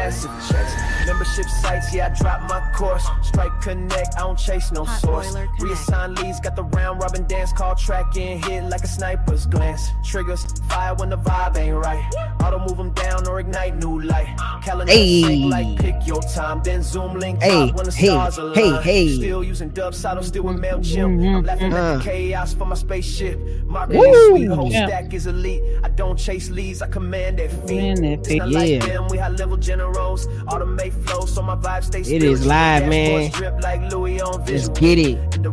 massive checks. Membership sites, yeah, I dropped my course. Strike Connect, I don't chase no source. Reassign leads, got the round robin dance called track and hit like a sniper's glance. Triggers, fire when the vibe ain't right. Auto move them down or ignite new light. Calendar sync like pick your time. Then Zoom link drop when the stars align. Still using Dubside, I'm still with MailChimp. I'm laughing at the chaos for my spaceship. Marketing sweet, whole stack is elite. I don't chase leads, I command that feed. It's not like them, we high level generals. Automate flow so my vibe stays It is live, man. Drip like Louis on Let's get it. And the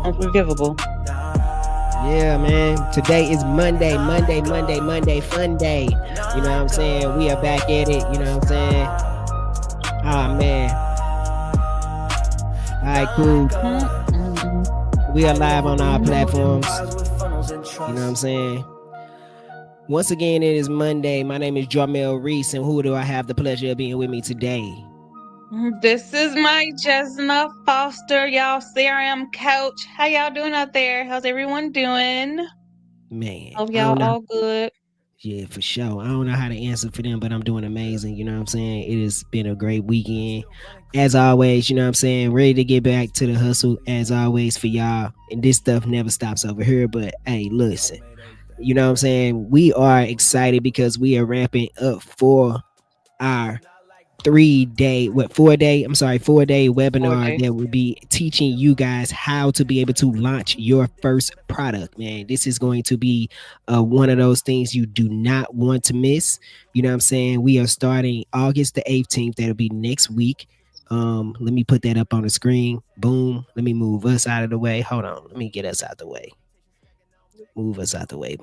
Unforgivable. Yeah, man. Today is Monday, fun day. You know what I'm saying? We are back at it. You know what I'm saying? Ah, man. All right, cool. We are live on our platforms. You know what I'm saying? Once again, it is Monday. My name is Jarmel Reese, and who do I have the pleasure of being with me today? This is my Jesna Foster, y'all CRM coach. How y'all doing out there? How's everyone doing? Man. Hope y'all all good. Yeah, for sure. I don't know how to answer for them, but I'm doing amazing. You know what I'm saying? It has been a great weekend. As always, you know what I'm saying? Ready to get back to the hustle as always for y'all. And this stuff never stops over here. But hey, listen, you know what I'm saying? We are excited because we are ramping up for our 4-day webinar that will be teaching you guys how to be able to launch your first product. Man, this is going to be one of those things you do not want to miss. You know what I'm saying? We are starting August the 18th. That'll be next week. Let me put that up on the screen. Boom. Let me move us out of the way. Hold on. Let me get us out the way. Move us out the way.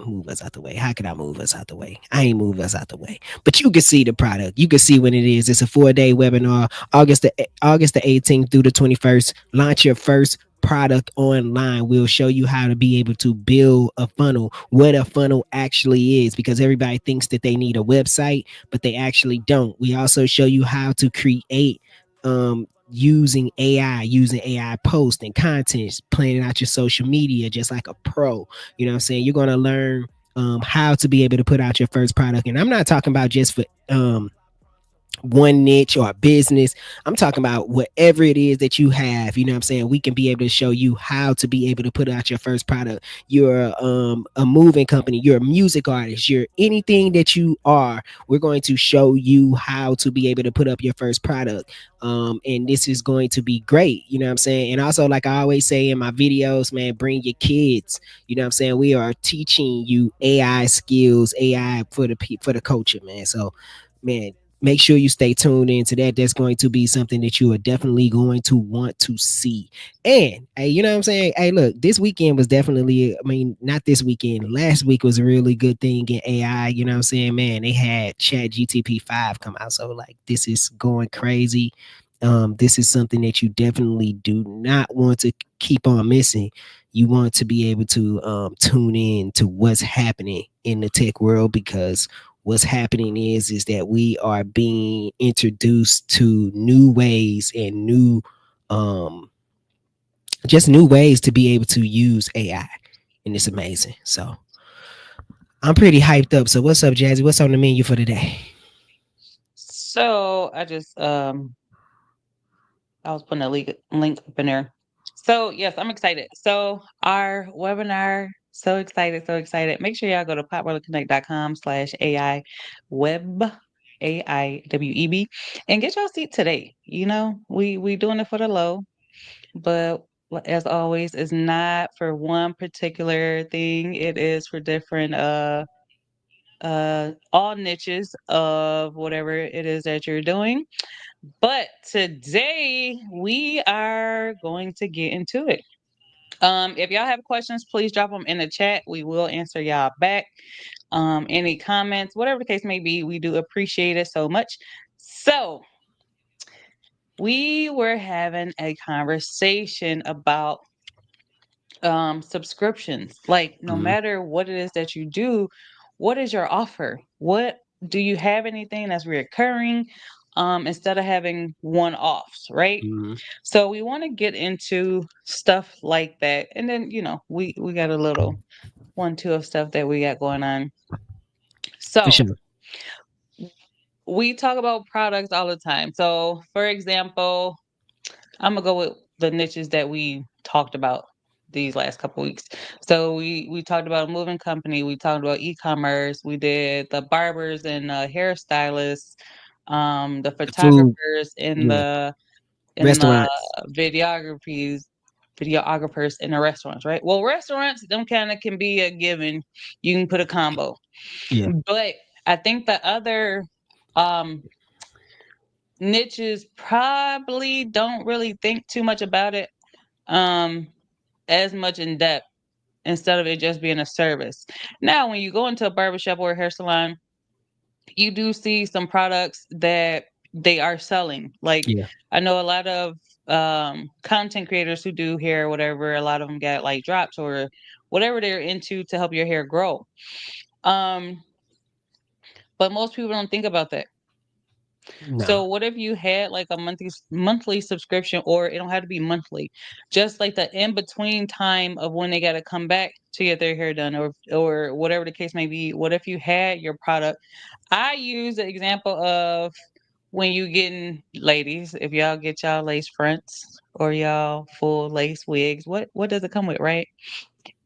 How can I move us out the way? I ain't move us out the way. But you can see the product. You can see when it is. It's a 4-day webinar, August the 18th through the 21st. Launch your first product online. We'll show you how to be able to build a funnel, what a funnel actually is, because everybody thinks that they need a website, but they actually don't. We also show you how to create using AI posts and content, planning out your social media just like a pro. You know what I'm saying? You're going to learn how to be able to put out your first product. And I'm not talking about just for one niche or a business. I'm talking about whatever it is that you have. You know what I'm saying? We can be able to show you how to be able to put out your first product. You're a moving company, you're a music artist, you're anything that you are. We're going to show you how to be able to put up your first product. And this is going to be great. You know what I'm saying? And also, like I always say in my videos, man, bring your kids. You know what I'm saying? We are teaching you AI skills, AI for the culture, man. So, man, make sure you stay tuned into that. That's going to be something that you are definitely going to want to see. And hey, you know what I'm saying? Hey, look, this weekend was definitely, not this weekend. Last week was a really good thing in AI. You know what I'm saying? Man, they had Chat GTP 5 come out. So like, this is going crazy. This is something that you definitely do not want to keep on missing. You want to be able to tune in to what's happening in the tech world, because what's happening is that we are being introduced to new ways and new ways to be able to use AI, and it's amazing. So I'm pretty hyped up. So what's up, Jazzy? What's on the menu for today? So I just I was putting a link up in there. So yes, I'm excited. So our webinar, so excited. Make sure y'all go to potweb.com/AI web, AIWEB, and get your seat today. You know, we doing it for the low, but as always, it's not for one particular thing. It is for different all niches of whatever it is that you're doing. But today we are going to get into it. If y'all have questions, please drop them in the chat. We will answer y'all back. Any comments, whatever the case may be, we do appreciate it so much. So we were having a conversation about subscriptions. Like, no matter what it is that you do, what is your offer? What do you have anything that's reoccurring? Instead of having one-offs, right? So we want to get into stuff like that, and then we got a little 1-2 of stuff that we got going on. So For sure. we talk about products all the time. So, for example, I'm gonna go with the niches that we talked about these last couple weeks. So we talked about a moving company, we talked about e-commerce, we did the barbers and hairstylists, the The food, photographers and yeah, the restaurants, videographies videographers in the restaurants, right? Well, restaurants, them kind of can be a given. You can put a combo. yeah, But I think the other um niches probably don't really think too much about it um as much in depth instead of it just being a service. Now, when you go into a barbershop or a hair salon, you do see some products that they are selling. Like yeah, I know a lot of content creators who do hair or whatever, a lot of them get like drops or whatever they're into to help your hair grow. Um, but most people don't think about that. no, So what if you had like a monthly subscription, or it don't have to be monthly, just like the in between time of when they got to come back to get their hair done, or whatever the case may be. What if you had your product? I use the example of when you getting ladies, if y'all get y'all lace fronts or y'all full lace wigs, what does it come with, right?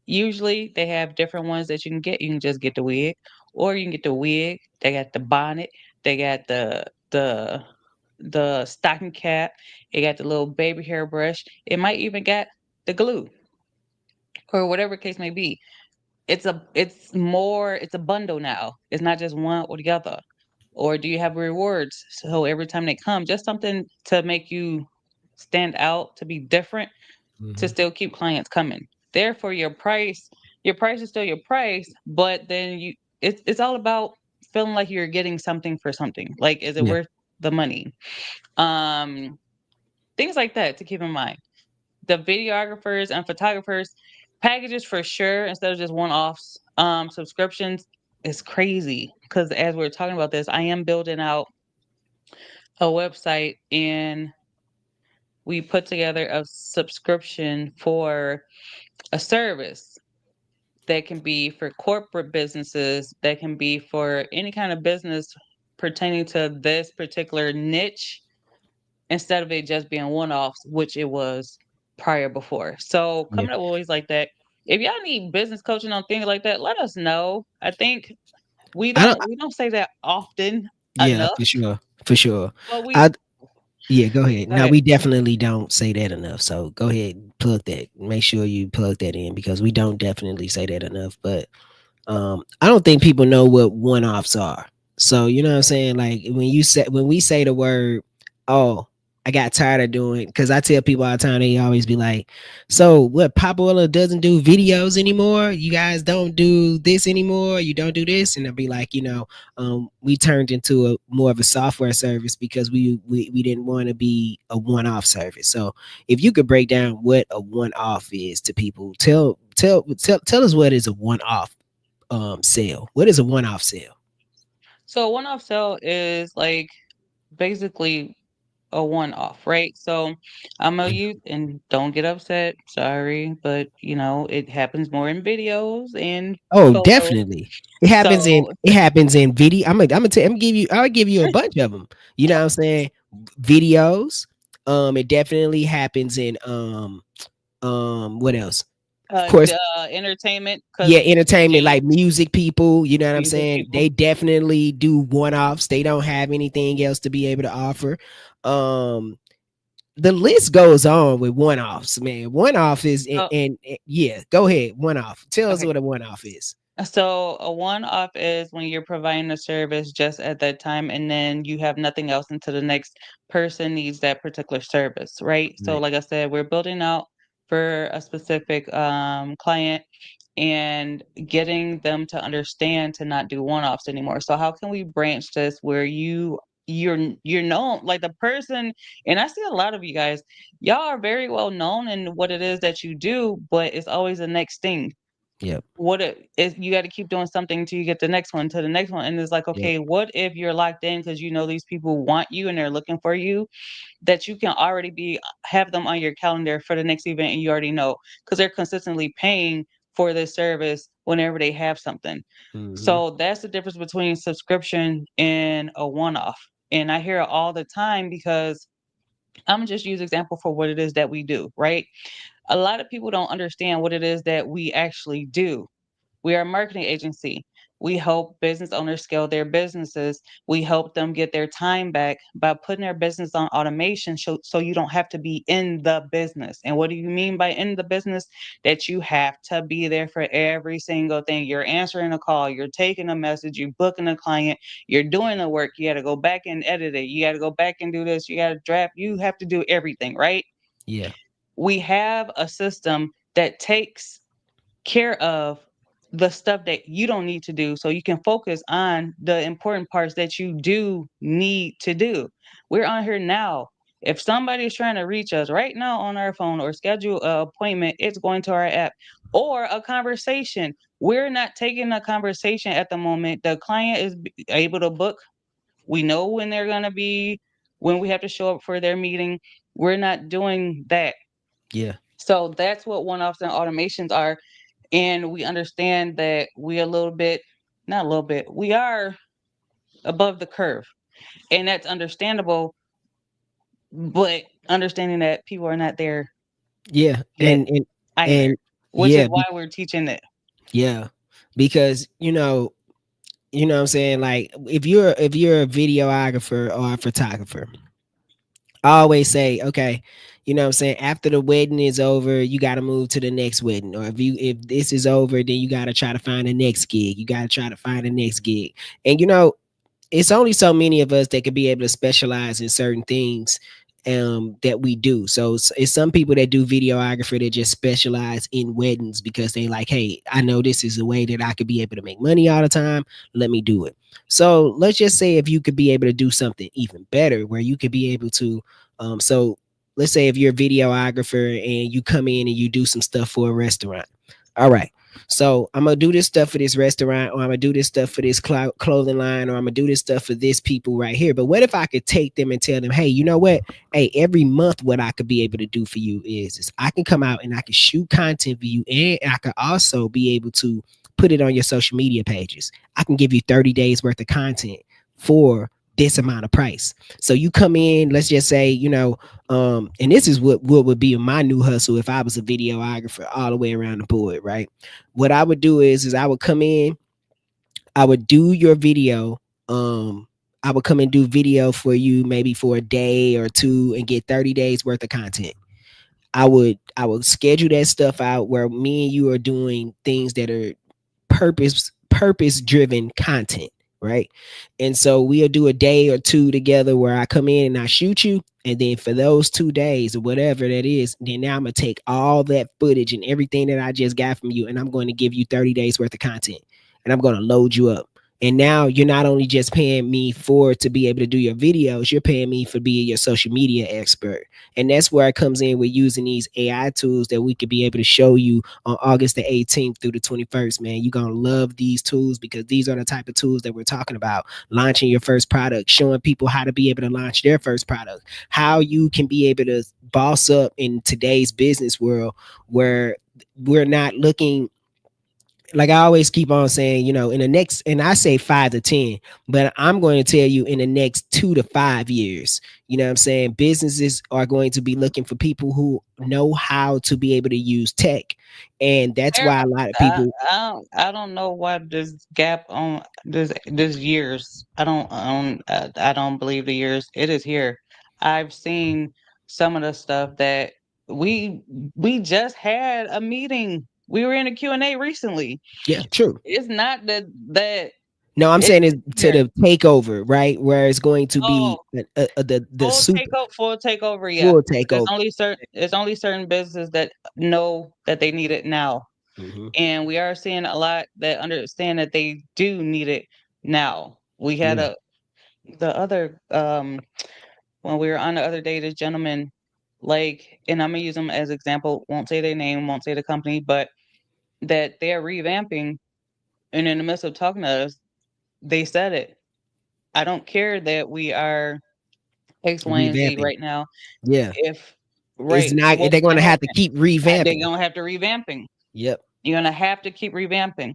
Usually they have different ones that you can get. You can just get the wig, or you can get the wig. They got the bonnet. They got the stocking cap. It got the little baby hair brush. It might even got the glue or whatever case may be. It's a bundle now. It's not just one or the other. Or do you have rewards? So every time they come, just something to make you stand out, to be different, to hmm, still keep clients coming. Therefore, your price is still your price, but then it's all about feeling like you're getting something for something. Like, is it yeah, worth the money? Um, Things like that to keep in mind. The videographers and photographers, packages for sure, instead of just one-offs. Subscriptions is crazy because as we're talking about this, I am building out a website, and we put together a subscription for a service that can be for corporate businesses, that can be for any kind of business pertaining to this particular niche, instead of it just being one-offs, which it was prior before. So yeah. coming up with ways like that. If y'all need business coaching on things like that, let us know. I think we I don't. don't we don't say that often Yeah, enough, for sure, for sure. but we I Yeah, go ahead. go No, ahead. we definitely don't say that enough. So go ahead, plug that. Make sure you plug that in because we don't definitely say that enough. But I don't think people know what one offs are. So you know what I'm saying? Like when we say the word, oh, I got tired of doing, because I tell people all the time, they always be like, so what, Papola doesn't do videos anymore? You guys don't do this anymore? You don't do this? And I'll be like, we turned into a more of a software service because we didn't want to be a one-off service. So if you could break down what a one-off is to people, tell us what is a one-off sale. What is a one-off sale? So a one-off sale is like basically a one-off, right? So I'm a Mhm. youth, and don't get upset. Sorry, but it happens more in videos and Oh, photos. definitely. It happens in So it happens in video. I'll give you a bunch of them. You know what I'm saying? Videos. It definitely happens in what else? Of course, entertainment, yeah, because entertainment, DJs, like music people, you know what I'm music saying? people. They definitely do one-offs. They don't have anything else to be able to offer. Um the list goes on with one-offs, man. One-off is So yeah, go ahead. One-off. Tell us okay. what a one-off is. So a one-off is when you're providing a service just at that time, and then you have nothing else until the next person needs that particular service, right? So Right. like I said, we're building out for a specific client and getting them to understand to not do one-offs anymore. So how can we branch this where you're known like the person, and I see a lot of you guys, y'all are very well known in what it is that you do, but it's always the next thing. Yep. What it is, you got to keep doing something till you get the next one to the next one, and it's like, Yep. okay, what if you're locked in because these people want you and they're looking for you, that you can already be have them on your calendar for the next event, and you already know because they're consistently paying for this service whenever they have something. Hmm. So that's the difference between subscription and a one off. And I hear it all the time because I'm gonna just use example for what it is that we do, right? A lot of people don't understand what it is that we actually do. We are a marketing agency. We help business owners scale their businesses. We help them get their time back by putting their business on automation so you don't have to be in the business. And what do you mean by in the business? That you have to be there for every single thing. You're answering a call, you're taking a message, you're booking a client, you're doing the work. You got to go back and edit it. You got to go back and do this. You got to draft. You have to do everything, right? Yeah. We have a system that takes care of the stuff that you don't need to do so you can focus on the important parts that you do need to do. We're on here now. If somebody's trying to reach us right now on our phone or schedule an appointment, it's going to our app or a conversation. We're not taking a conversation at the moment. The client is able to book. We know when they're going to be, when we have to show up for their meeting. We're not doing that. Yeah. So that's what one offs and automations are. And we understand that we a little bit, not a little bit, we are above the curve. And that's understandable, but understanding that people are not there Yeah. yet either, And which is yeah, why we're teaching it. yeah, because you know what I'm saying, like if you're a videographer or a photographer, I always say, okay, you know what I'm saying, after the wedding is over, you got to move to the next wedding. Or if this is over, then you got to try to find the next gig. You got to try to find the next gig. And it's only so many of us that could be able to specialize in certain things that we do. So it's some people that do videography that just specialize in weddings because they like, hey, I know this is a way that I could be able to make money all the time. Let me do it. So let's just say if you could be able to do something even better, where you could be able to, so let's say if you're a videographer and you come in and you do some stuff for a restaurant. All right. So I'm gonna do this stuff for this restaurant, or I'm gonna do this stuff for this clothing line, or I'm gonna do this stuff for this people right here. But what if I could take them and tell them, hey, you know what? Hey, every month, what I could be able to do for you is I can come out and I can shoot content for you, and I could also be able to put it on your social media pages. I can give you 30 days worth of content for this amount of price. So you come in, let's just say, and this is what would be my new hustle if I was a videographer all the way around the board, right? What I would do is I would come in, I would do your video. I would come and do video for you maybe for a day or two and get 30 days worth of content. I would schedule that stuff out where me and you are doing things that are purpose driven content, right? And so we'll do a day or two together where I come in and I shoot you, and then for those 2 days or whatever that is, then now I'm gonna take all that footage and everything that I just got from you, and I'm going to give you 30 days worth of content, and I'm going to load you up. And now you're not only just paying me for to be able to do your videos, you're paying me for being your social media expert. And that's where it comes in with using these AI tools that we could be able to show you on August the 18th through the 21st, man. You're going to love these tools because these are the type of tools that we're talking about. Launching your first product, showing people how to be able to launch their first product, how you can be able to boss up in today's business world where we're not looking, like I always keep on saying, in the next, and I say 5 to 10, but I'm going to tell you in the next 2 to 5 years, you know what I'm saying? Businesses are going to be looking for people who know how to be able to use tech. And that's There- why a lot of I, people, I don't know why this gap on this years. I don't believe the years. It is here. I've seen some of the stuff that we we just had a meeting. We were in a Q&A recently. yeah, true. It's not that No, I'm it's saying is to here. the takeover, right? Where it's going to be Oh, the super full takeover, yeah. full But it's takeover. only certain businesses that know that they need it now. Hmm. And we are seeing a lot that understand that they do need it now. We had Yeah, a the other when we were on the other day, this gentleman, like, and I'm gonna use them as example, won't say their name, won't say the company, but that they're revamping, and in the midst of talking to us, they said it. I don't care that we are X, Y, and Z revamping. right now. Yeah, If it's right, not. what's They're going gonna to have to happen? keep They're revamping. gonna have to revamping. Yep. You're gonna have to keep revamping.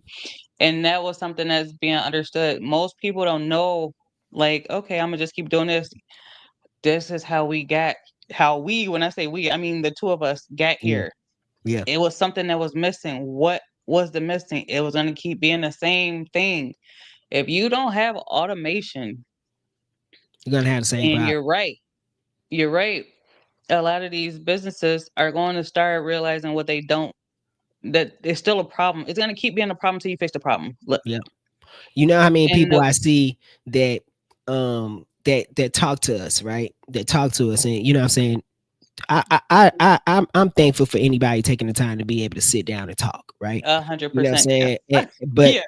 And that was something that's being understood. Most people don't know, like, okay, I'm gonna just keep doing this. This is how we, when I say we, I mean the two of us got Yeah, here. yeah. It was something that was missing. What was the missing? It was gonna keep being the same thing. If you don't have automation, You're gonna have the same and problem. you're right. A lot of these businesses are going to start realizing what they don't, that it's still a problem. It's going to keep being a problem until you fix the problem. Look, Yeah. You know how many and people I see that that talk to us, right? That talk to us, and you know what I'm saying. I'm thankful for anybody taking the time to be able to sit down and talk, right? You know what I'm 100%. saying? But Yes.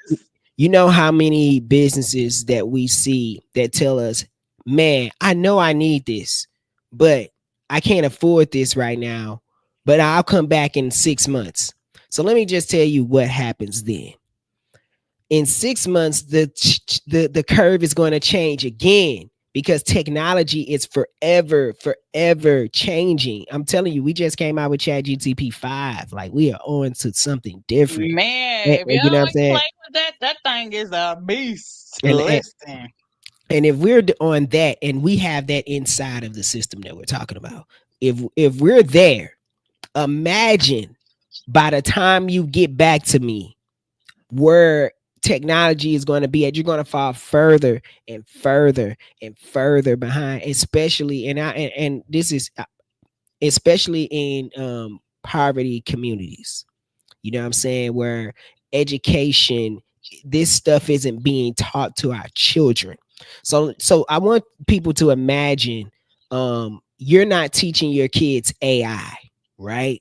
you know how many businesses that we see that tell us, man, I know I need this, but I can't afford this right now, but I'll come back in 6 months. So let me just tell you what happens then. In 6 months, the curve is going to change again because technology is forever changing. I'm telling you, we just came out with Chat GTP 5. Like we are on to something different. Man, if you You know don't what I'm like to saying? play with that, that thing is a beast. And, and Listen. and if we're on that and we have that inside of the system that we're talking about, if we're there, imagine by the time you get back to me where technology is going to be at, you're going to fall further and further and further behind, especially and this is especially in poverty communities. You know what I'm saying? Where education, this stuff isn't being taught to our children. So I want people to imagine you're not teaching your kids AI, right?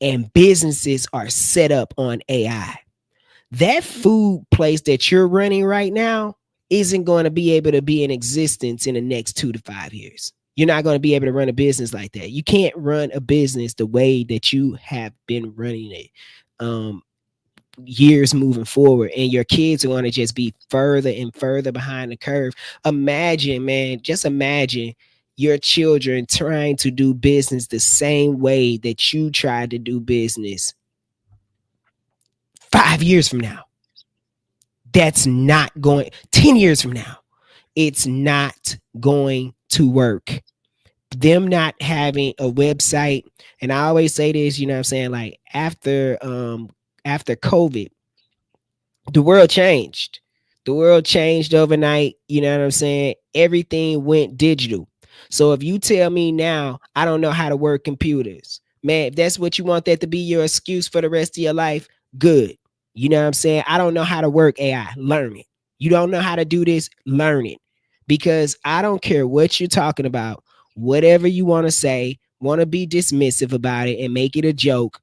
And businesses are set up on AI. That food place that you're running right now isn't going to be able to be in existence in the next 2 to 5 years. You're not going to be able to run a business like that. You can't run a business the way that you have been running it um, years moving forward, and your kids are going to just be further and further behind the curve. Imagine, man, just imagine your children trying to do business the same way that you tried to do business 5 years from now. That's not going 10 years from now. It's not going to work. Them not having a website, and I always say this, you know what I'm saying? Like after COVID, the world changed. The world changed overnight. You know what I'm saying? Everything went digital. So if you tell me now, I don't know how to work computers, man, if that's what you want that to be your excuse for the rest of your life, good. You know what I'm saying? I don't know how to work AI, learn it. You don't know how to do this, learn it. Because I don't care what you're talking about, whatever you want to say, want to be dismissive about it and make it a joke,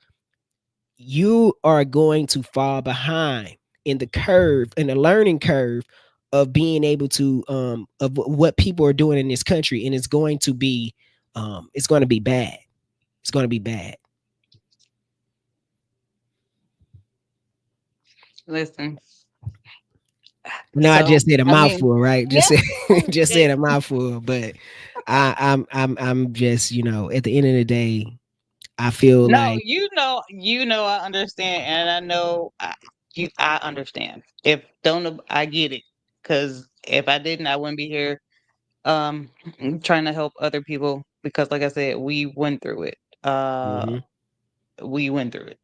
you are going to fall behind in the curve, in the learning curve of being able to of what people are doing in this country, and it's going to be bad. It's going to be bad. Listen. No, I So, just said a I mean, mouthful, right? yeah, Just said, just it, said a mouthful, but I'm just, at the end of the day, I feel no, like I understand, and I know I understand. If don't, I get it. Because if I didn't, I wouldn't be here. Um, trying to help other people because, like I said, we went through it. mhm. We went through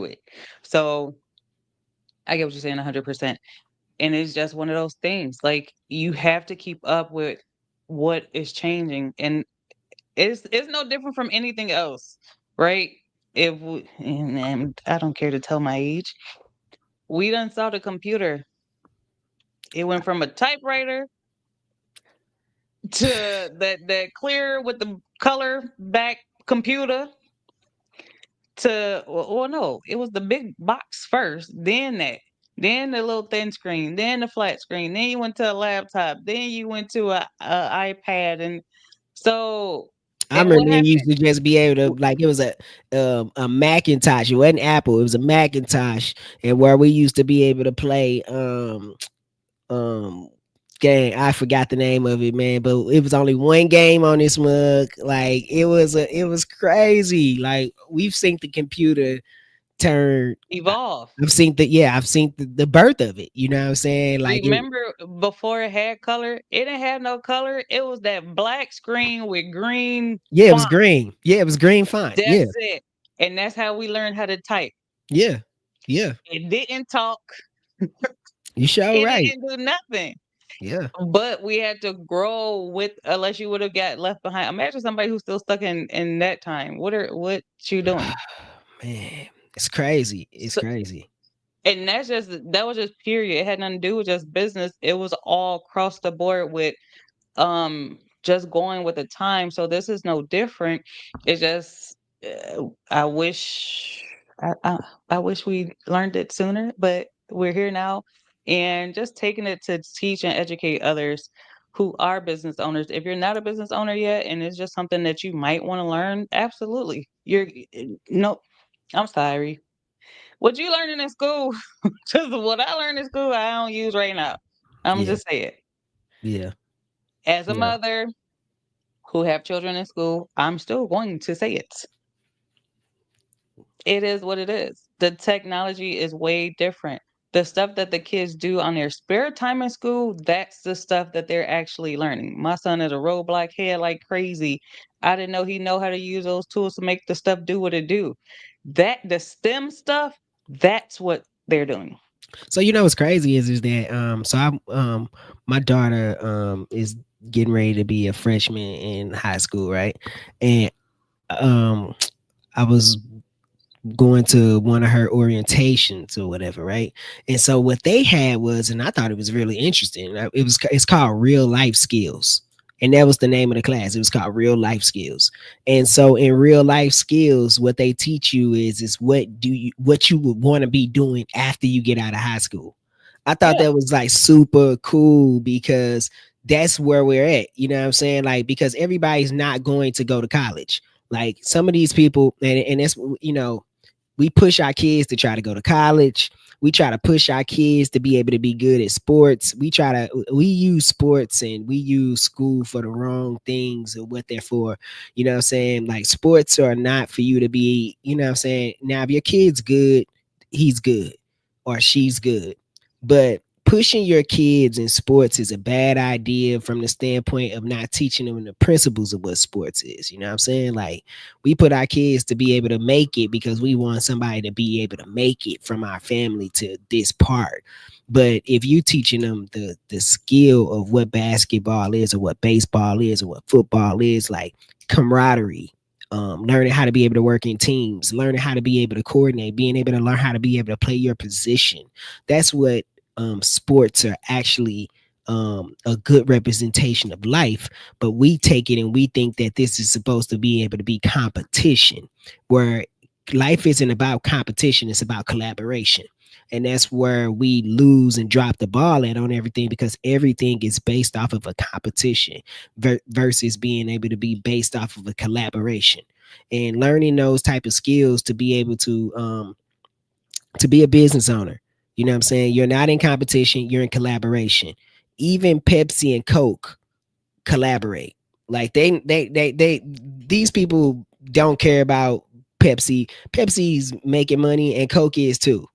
it. So I get what you're saying 100%. And it's just one of those things. Like you have to keep up with what is changing, and it's no different from anything else, right? If we, and I don't care to tell my age, we done saw the computer. It went from a typewriter to that clear with the color back computer to well no, it was the big box first, then then the little thin screen, then the flat screen, then you went to a laptop, then you went to a iPad, and so I and what remember you happened? used to just be able to, like, it was a Macintosh. It wasn't Apple. It was a Macintosh, and where we used to be able to play um game. I forgot the name of it, man, but it was only one game on this mug. Like it was crazy. Like we've synced the computer turn. Evolve. I've seen the birth of it. You know what I'm saying? Like it, Remember before it had color? It didn't have no color. It was that black screen with green yeah, it was font. green. Yeah, it was green font. Yeah, That's it. And that's how we learned how to type. yeah, yeah. It didn't talk. You sure It right. didn't do nothing. Yeah, But we had to grow with, unless you would have got left behind. Imagine somebody who's still stuck in that time. What you doing? man, it's crazy. It's So, crazy. and that was just period. It had nothing to do with just business. It was all across the board with just going with the time. So this is no different. It's just I wish I wish we learned it sooner, but we're here now, and just taking it to teach and educate others who are business owners. If you're not a business owner yet and it's just something that you might want to learn, absolutely. You're no, I'm sorry. What you learning in school? Because what I learned in school, I don't use right now. I'm Yeah, just say it. yeah, As a yeah. mother who have children in school, I'm still going to say it. It is what it is. The technology is way different. The stuff that the kids do on their spare time in school, that's the stuff that they're actually learning. My son is a roadblock head like crazy. I didn't know he know how to use those tools to make the stuff do what it do. That the STEM stuff, that's what they're doing. So you know what's crazy is that so I my daughter is getting ready to be a freshman in high school, right? And um I was going to one of her orientations or whatever, right? And so what they had was, and I thought it was really interesting. It's called Real Life Skills, and that was the name of the class. It was called Real Life Skills. And so in Real Life Skills, what they teach you is what you would want to be doing after you get out of high school. I thought Yeah. that was like super cool because that's where we're at. You know what I'm saying? Like because everybody's not going to go to college. Like some of these people, and that's we push our kids to try to go to college. We try to push our kids to be able to be good at sports. We use sports and we use school for the wrong things and what they're for. You know what I'm saying? Like sports are not for you to be, you know what I'm saying? Now if your kid's good, he's good or she's good. But pushing your kids in sports is a bad idea from the standpoint of not teaching them the principles of what sports is. You know what I'm saying? Like we put our kids to be able to make it because we want somebody to be able to make it from our family to this part. But if you teaching them the skill of what basketball is or what baseball is or what football is, like camaraderie, learning how to be able to work in teams, learning how to be able to coordinate, being able to learn how to be able to play your position. That's what sports are actually a good representation of life. But we take it and we think that this is supposed to be able to be competition, where life isn't about competition, it's about collaboration. And that's where we lose and drop the ball at on everything because everything is based off of a competition versus being able to be based off of a collaboration and learning those type of skills to be a business owner. You know what I'm saying? You're not in competition, you're in collaboration. Even Pepsi and Coke collaborate. Like they these people don't care about Pepsi. Pepsi's making money and Coke is too,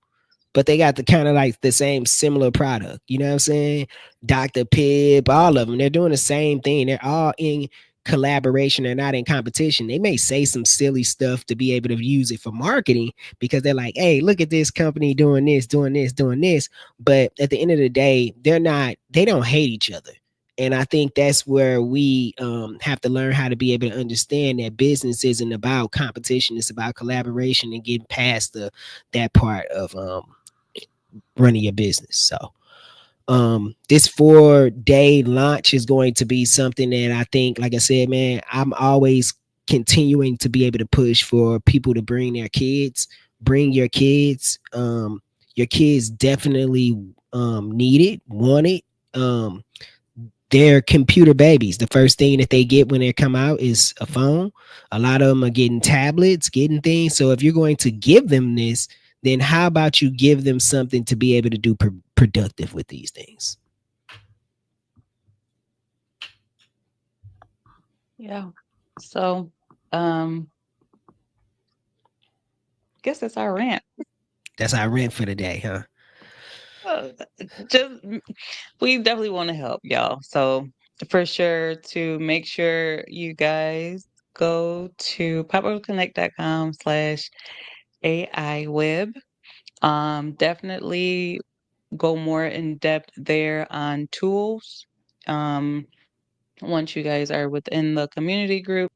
but they got the kind of like the same similar product. You know what I'm saying? Dr. Pibb, all of them, they're doing the same thing. They're all in collaboration. They're not in competition. They may say some silly stuff to be able to use it for marketing because they're like, hey, look at this company doing this, doing this, doing this. But at the end of the day, they don't hate each other. And I think that's where we have to learn how to be able to understand that business isn't about competition. It's about collaboration and getting past that part of running your business. So this 4-day launch is going to be something that I think, like I said, man, I'm always continuing to be able to push for people to bring your kids. Your kids definitely need it, want it. They're computer babies. The first thing that they get when they come out is a phone. A lot of them are getting tablets, getting things. So if you're going to give them this, then how about you give them something to be able to do productive with these things? Yeah. So, um, guess that's our rant. That's our rent for the day, huh? Just we definitely want to help y'all. So for sure to make sure you guys go to popworldconnect.com/AI web. Definitely go more in depth there on tools. Once you guys are within the community group.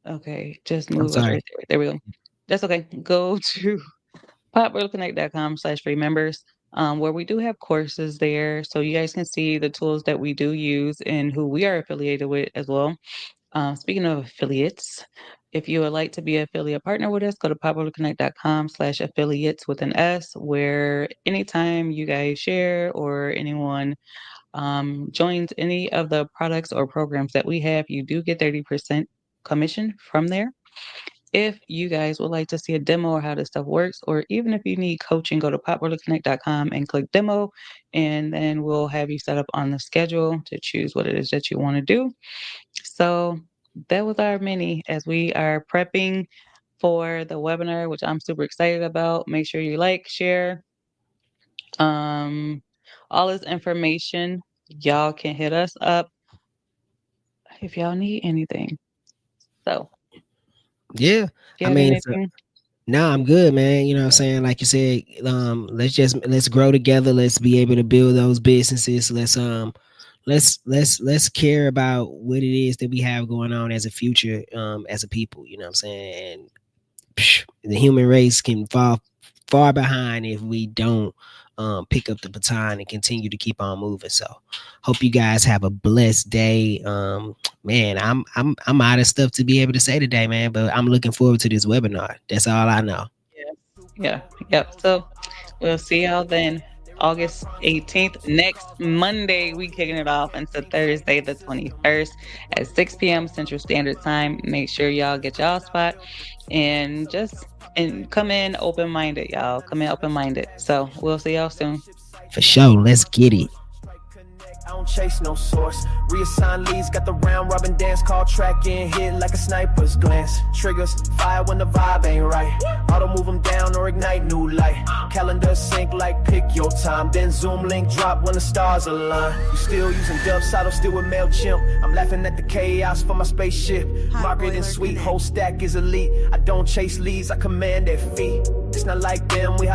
Okay, just I'm move us sorry. right there. There we go. That's okay. Go to popworldconnect.com/free members, where we do have courses there. So you guys can see the tools that we do use and who we are affiliated with as well. Speaking of affiliates, if you would like to be an affiliate partner with us, go to popworldconnect.com/affiliates with an S, where anytime you guys share or anyone joins any of the products or programs that we have, you do get 30% commission from there. If you guys would like to see a demo or how this stuff works, or even if you need coaching, go to popworldconnect.com and click demo, and then we'll have you set up on the schedule to choose what it is that you want to do. So that was our mini as we are prepping for the webinar, which I'm super excited about. Make sure you like, share. All this information, y'all can hit us up if y'all need anything. So, Yeah. if you I have mean, anything, no, I'm good, man. You know what I'm saying? Like you said, let's grow together. Let's be able to build those businesses. Let's care about what it is that we have going on as a future, as a people. You know what I'm saying? And the human race can fall far behind if we don't pick up the baton and continue to keep on moving. So, hope you guys have a blessed day. Man, I'm out of stuff to be able to say today, man. But I'm looking forward to this webinar. That's all I know. yeah. So we'll see y'all then. August 18th. Next Monday, we kicking it off until Thursday, the 21st at 6 p.m. Central Standard Time. Make sure y'all get y'all spot and come in open-minded, y'all. Come in open-minded. So we'll see y'all soon. For sure. Let's get it. I don't chase no source. Reassign leads, got the round robin dance called track and hit like a sniper's glance. Triggers fire when the vibe ain't right. Auto move them down or ignite new light. Calendar sync like pick your time. Then Zoom link drop when the stars align. You still using Dub Saddle, still with MailChimp. I'm laughing at the chaos for my spaceship. Margaret and sweet, whole stack is elite. I don't chase leads, I command that feet. It's not like them, we